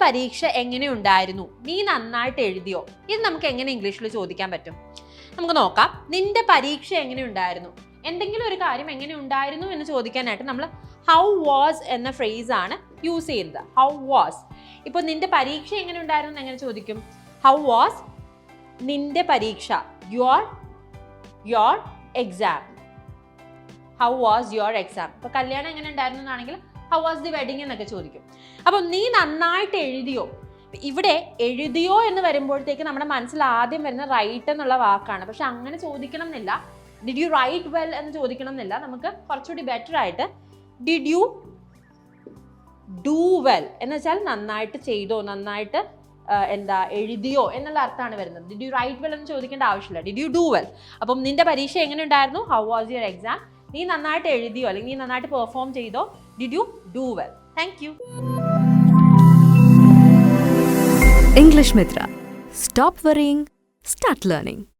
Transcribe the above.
പരീക്ഷ എങ്ങനെയുണ്ടായിരുന്നു? നീ നന്നായിട്ട് എഴുതിയോ? ഇത് നമുക്ക് എങ്ങനെ ഇംഗ്ലീഷിൽ ചോദിക്കാൻ പറ്റും? നമുക്ക് നോക്കാം. നിന്റെ പരീക്ഷ എങ്ങനെയുണ്ടായിരുന്നു? എന്തെങ്കിലും ഒരു കാര്യം എങ്ങനെ ഉണ്ടായിരുന്നു എന്ന് ചോദിക്കാനായിട്ട് നമ്മൾ ഹൗ വാസ് എന്ന ഫ്രേസ് ആണ് യൂസ് ചെയ്യുന്നത്. How was. ഇപ്പോൾ നിന്റെ പരീക്ഷ എങ്ങനെ ഉണ്ടായിരുന്നു എങ്ങനെ ചോദിക്കും? ഹൗ വാസ് നിന്റെ പരീക്ഷ? Your exam. How was your exam. ഇപ്പോൾ കല്യാണം എങ്ങനെ ഉണ്ടായിരുന്നു എന്നാണെങ്കിൽ ഹൗ വാസ് ദി വെഡിങ് എന്നൊക്കെ ചോദിക്കും. അപ്പോൾ നീ നന്നായിട്ട് എഴുതിയോ? ഇവിടെ എഴുതിയോ എന്ന് വരുമ്പോഴത്തേക്ക് നമ്മുടെ മനസ്സിൽ ആദ്യം വരുന്ന റൈറ്റ് എന്നുള്ള വാക്കാണ്. പക്ഷെ അങ്ങനെ ചോദിക്കണം എന്നില്ല. ഡിഡ് യു റൈറ്റ് വെൽ എന്ന് ചോദിക്കണം എന്നില്ല. നമുക്ക് കുറച്ചുകൂടി ബെറ്റർ ആയിട്ട് ഡിഡ് യു ഡു വെൽ എന്ന് വെച്ചാൽ നന്നായിട്ട് ചെയ്തോ, നന്നായിട്ട് എഴുതിയോ എന്നുള്ള അർത്ഥമാണ് വരുന്നത്. ഡിഡ് യു റൈറ്റ് വെൽ എന്ന് ചോദിക്കേണ്ട ആവശ്യമില്ല. Did you do well. അപ്പം നിന്റെ പരീക്ഷ എങ്ങനെ ഉണ്ടായിരുന്നു? How was your exam. നീ നന്നായിട്ട് എഴുതിയോ അല്ലെങ്കിൽ നീ നന്നായിട്ട് പെർഫോം ചെയ്തോ? Did you do well. Thank you. English Mithra. Stop worrying, start learning.